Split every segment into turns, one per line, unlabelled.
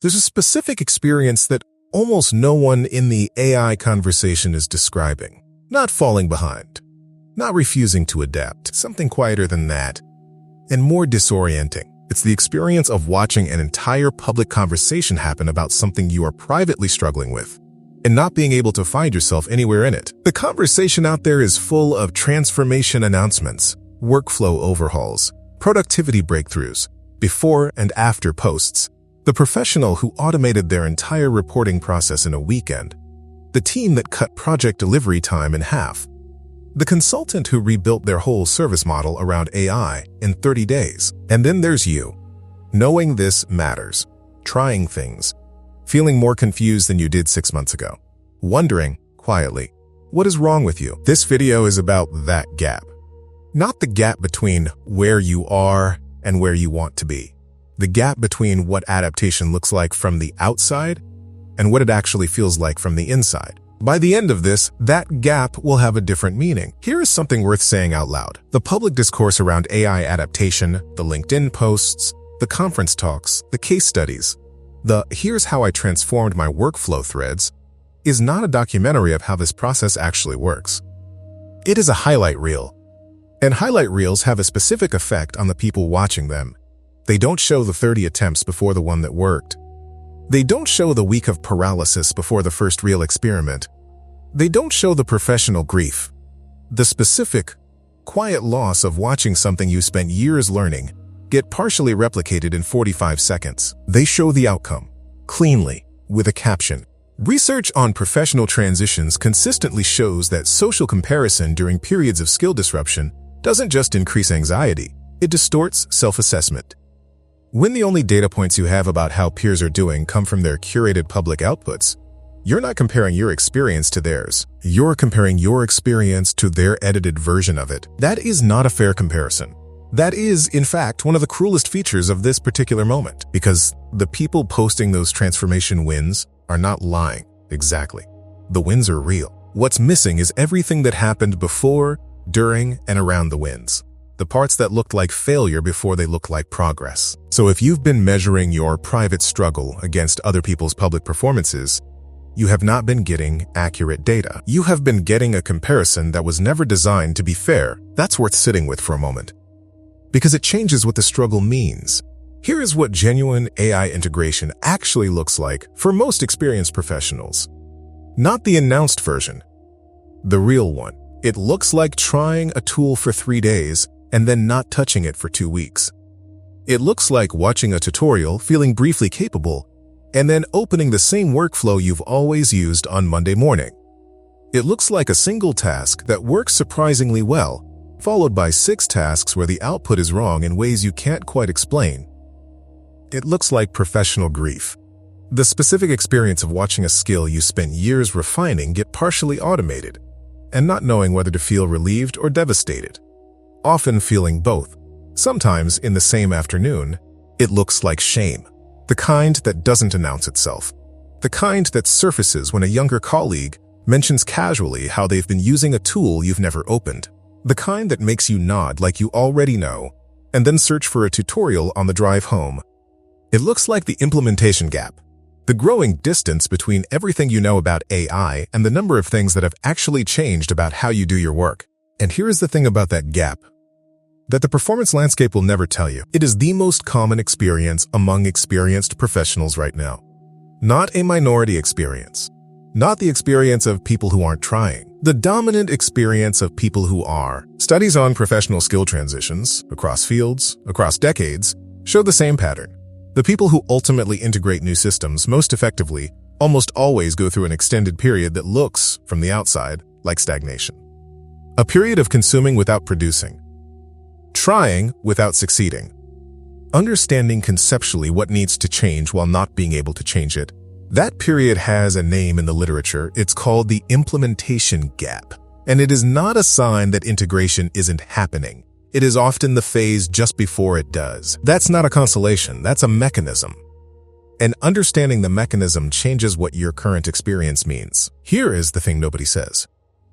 There's a specific experience that almost no one in the AI conversation is describing. Not falling behind, not refusing to adapt, something quieter than that, and more disorienting. It's the experience of watching an entire public conversation happen about something you are privately struggling with, and not being able to find yourself anywhere in it. The conversation out there is full of transformation announcements, workflow overhauls, productivity breakthroughs, before and after posts, the professional who automated their entire reporting process in a weekend, the team that cut project delivery time in half, the consultant who rebuilt their whole service model around AI in 30 days. And then there's you, knowing this matters, trying things, feeling more confused than you did 6 months ago, wondering, quietly, what is wrong with you? This video is about that gap. Not the gap between where you are and where you want to be. The gap between what adaptation looks like from the outside and what it actually feels like from the inside. By the end of this, that gap will have a different meaning. Here is something worth saying out loud. The public discourse around AI adaptation, the LinkedIn posts, the conference talks, the case studies, the "here's how I transformed my workflow" threads, is not a documentary of how this process actually works. It is a highlight reel. And highlight reels have a specific effect on the people watching them. They don't show the 30 attempts before the one that worked. They don't show the week of paralysis before the first real experiment. They don't show the professional grief, the specific, quiet loss of watching something you spent years learning get partially replicated in 45 seconds. They show the outcome, cleanly, with a caption. Research on professional transitions consistently shows that social comparison during periods of skill disruption doesn't just increase anxiety, it distorts self-assessment. When the only data points you have about how peers are doing come from their curated public outputs, you're not comparing your experience to theirs. You're comparing your experience to their edited version of it. That is not a fair comparison. That is, in fact, one of the cruelest features of this particular moment, because the people posting those transformation wins are not lying. Exactly. The wins are real. What's missing is everything that happened before, during, and around the wins. The parts that looked like failure before they looked like progress. So if you've been measuring your private struggle against other people's public performances, you have not been getting accurate data. You have been getting a comparison that was never designed to be fair. That's worth sitting with for a moment, because it changes what the struggle means. Here is what genuine AI integration actually looks like for most experienced professionals. Not the announced version, the real one. It looks like trying a tool for 3 days and then not touching it for 2 weeks. It looks like watching a tutorial, feeling briefly capable, and then opening the same workflow you've always used on Monday morning. It looks like a single task that works surprisingly well, followed by 6 tasks where the output is wrong in ways you can't quite explain. It looks like professional grief. The specific experience of watching a skill you spent years refining get partially automated, and not knowing whether to feel relieved or devastated. Often feeling both, sometimes in the same afternoon. It looks like shame, the kind that doesn't announce itself, the kind that surfaces when a younger colleague mentions casually how they've been using a tool you've never opened, the kind that makes you nod like you already know, and then search for a tutorial on the drive home. It looks like the implementation gap, the growing distance between everything you know about AI and the number of things that have actually changed about how you do your work. And here is the thing about that gap that the performance landscape will never tell you. It is the most common experience among experienced professionals right now. Not a minority experience. Not the experience of people who aren't trying. The dominant experience of people who are. Studies on professional skill transitions, across fields, across decades, show the same pattern. The people who ultimately integrate new systems most effectively almost always go through an extended period that looks, from the outside, like stagnation. A period of consuming without producing. Trying without succeeding. Understanding conceptually what needs to change while not being able to change it. That period has a name in the literature. It's called the implementation gap. And it is not a sign that integration isn't happening. It is often the phase just before it does. That's not a consolation, that's a mechanism. And understanding the mechanism changes what your current experience means. Here is the thing nobody says.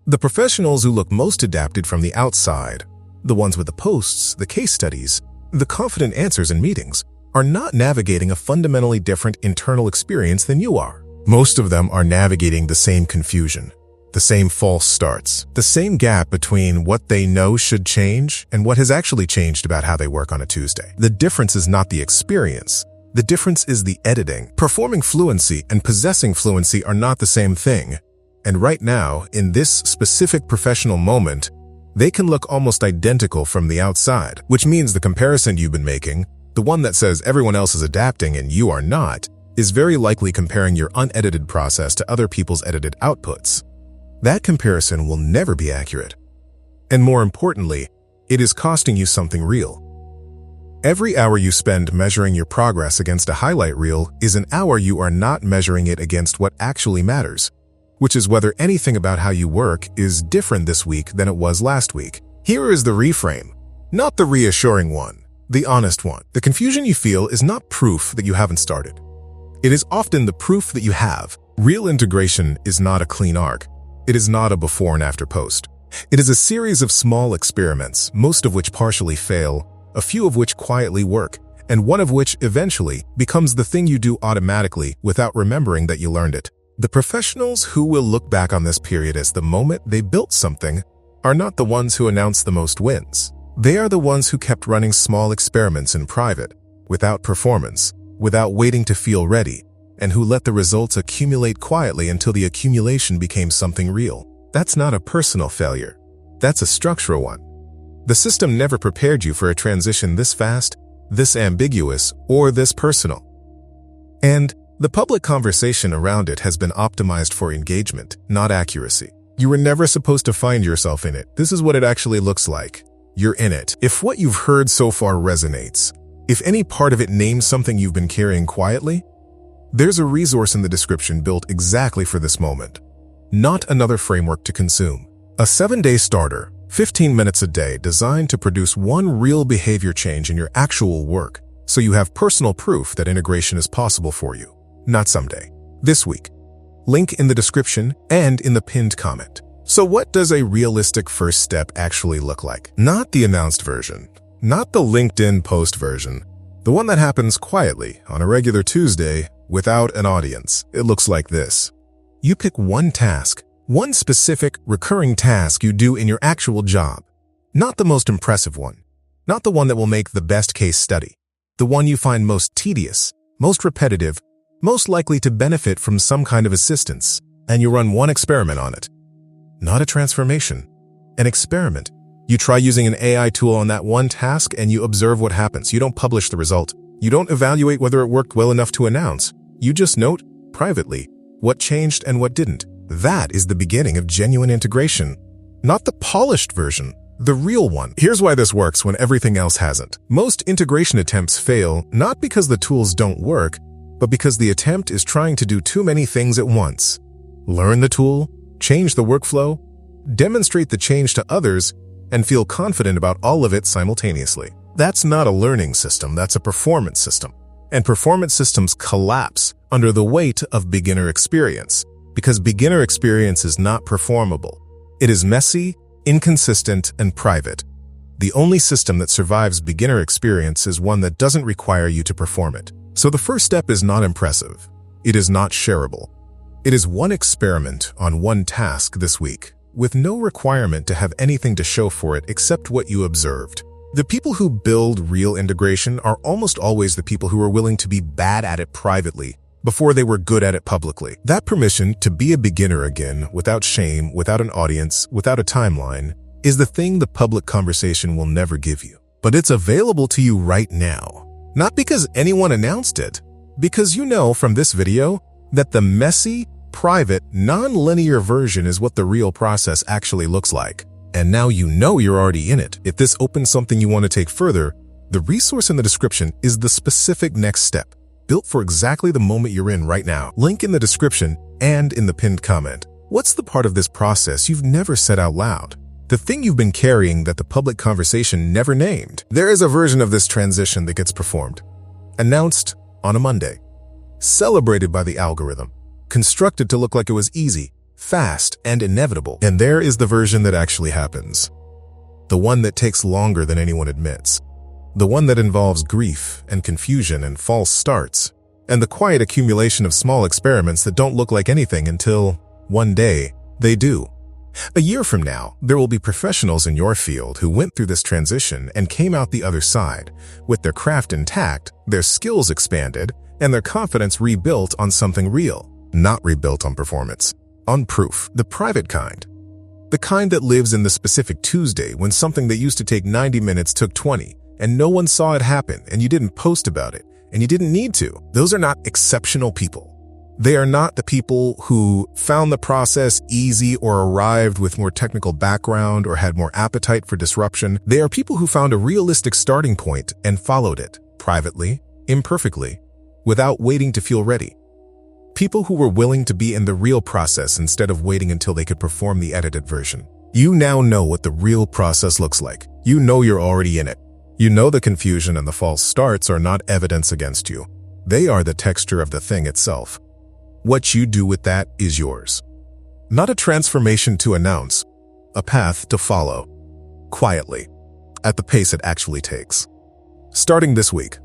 The professionals who look most adapted from the outside, the ones with the posts, the case studies, the confident answers in meetings, are not navigating a fundamentally different internal experience than you are. Most of them are navigating the same confusion, the same false starts, the same gap between what they know should change and what has actually changed about how they work on a Tuesday. The difference is not the experience. The difference is the editing. Performing fluency and possessing fluency are not the same thing. And right now, in this specific professional moment, they can look almost identical from the outside, which means the comparison you've been making, the one that says everyone else is adapting and you are not, is very likely comparing your unedited process to other people's edited outputs. That comparison will never be accurate. And more importantly, it is costing you something real. Every hour you spend measuring your progress against a highlight reel is an hour you are not measuring it against what actually matters, which is whether anything about how you work is different this week than it was last week. Here is the reframe, not the reassuring one, the honest one. The confusion you feel is not proof that you haven't started. It is often the proof that you have. Real integration is not a clean arc. It is not a before and after post. It is a series of small experiments, most of which partially fail, a few of which quietly work, and one of which eventually becomes the thing you do automatically without remembering that you learned it. The professionals who will look back on this period as the moment they built something are not the ones who announce the most wins. They are the ones who kept running small experiments in private, without performance, without waiting to feel ready, and who let the results accumulate quietly until the accumulation became something real. That's not a personal failure. That's a structural one. The system never prepared you for a transition this fast, this ambiguous, or this personal. And the public conversation around it has been optimized for engagement, not accuracy. You were never supposed to find yourself in it. This is what it actually looks like. You're in it. If what you've heard so far resonates, if any part of it names something you've been carrying quietly, there's a resource in the description built exactly for this moment. Not another framework to consume. A 7-day starter, 15 minutes a day, designed to produce one real behavior change in your actual work, so you have personal proof that integration is possible for you. Not someday. This week. Link in the description and in the pinned comment. So what does a realistic first step actually look like? Not the announced version. Not the LinkedIn post version. The one that happens quietly on a regular Tuesday without an audience. It looks like this. You pick one task, one specific recurring task you do in your actual job. Not the most impressive one. Not the one that will make the best case study. The one you find most tedious, most repetitive, most likely to benefit from some kind of assistance, and you run one experiment on it. Not a transformation, an experiment. You try using an AI tool on that one task and you observe what happens. You don't publish the result. You don't evaluate whether it worked well enough to announce. You just note, privately, what changed and what didn't. That is the beginning of genuine integration. Not the polished version, the real one. Here's why this works when everything else hasn't. Most integration attempts fail not because the tools don't work, but because the attempt is trying to do too many things at once. Learn the tool, change the workflow, demonstrate the change to others, and feel confident about all of it simultaneously. That's not a learning system, that's a performance system. And performance systems collapse under the weight of beginner experience, because beginner experience is not performable. It is messy, inconsistent, and private. The only system that survives beginner experience is one that doesn't require you to perform it. So the first step is not impressive. It is not shareable. It is one experiment on one task this week, with no requirement to have anything to show for it except what you observed. The people who build real integration are almost always the people who are willing to be bad at it privately before they were good at it publicly. That permission to be a beginner again, without shame, without an audience, without a timeline, is the thing the public conversation will never give you. But it's available to you right now. Not because anyone announced it, because you know from this video that the messy, private, non-linear version is what the real process actually looks like. And now you know you're already in it. If this opens something you want to take further, the resource in the description is the specific next step, built for exactly the moment you're in right now. Link in the description and in the pinned comment. What's the part of this process you've never said out loud? The thing you've been carrying that the public conversation never named. There is a version of this transition that gets performed, announced on a Monday, celebrated by the algorithm, constructed to look like it was easy, fast, and inevitable. And there is the version that actually happens. The one that takes longer than anyone admits. the one that involves grief and confusion and false starts, and the quiet accumulation of small experiments that don't look like anything until, one day, they do. A year from now, there will be professionals in your field who went through this transition and came out the other side, with their craft intact, their skills expanded, and their confidence rebuilt on something real, not rebuilt on performance, on proof, the private kind. The kind that lives in the specific Tuesday when something that used to take 90 minutes took 20, and no one saw it happen, and you didn't post about it, and you didn't need to. Those are not exceptional people. They are not the people who found the process easy or arrived with more technical background or had more appetite for disruption. They are people who found a realistic starting point and followed it, privately, imperfectly, without waiting to feel ready. People who were willing to be in the real process instead of waiting until they could perform the edited version. You now know what the real process looks like. You know you're already in it. You know the confusion and the false starts are not evidence against you. They are the texture of the thing itself. What you do with that is yours. Not a transformation to announce, a path to follow, quietly, at the pace it actually takes. Starting this week,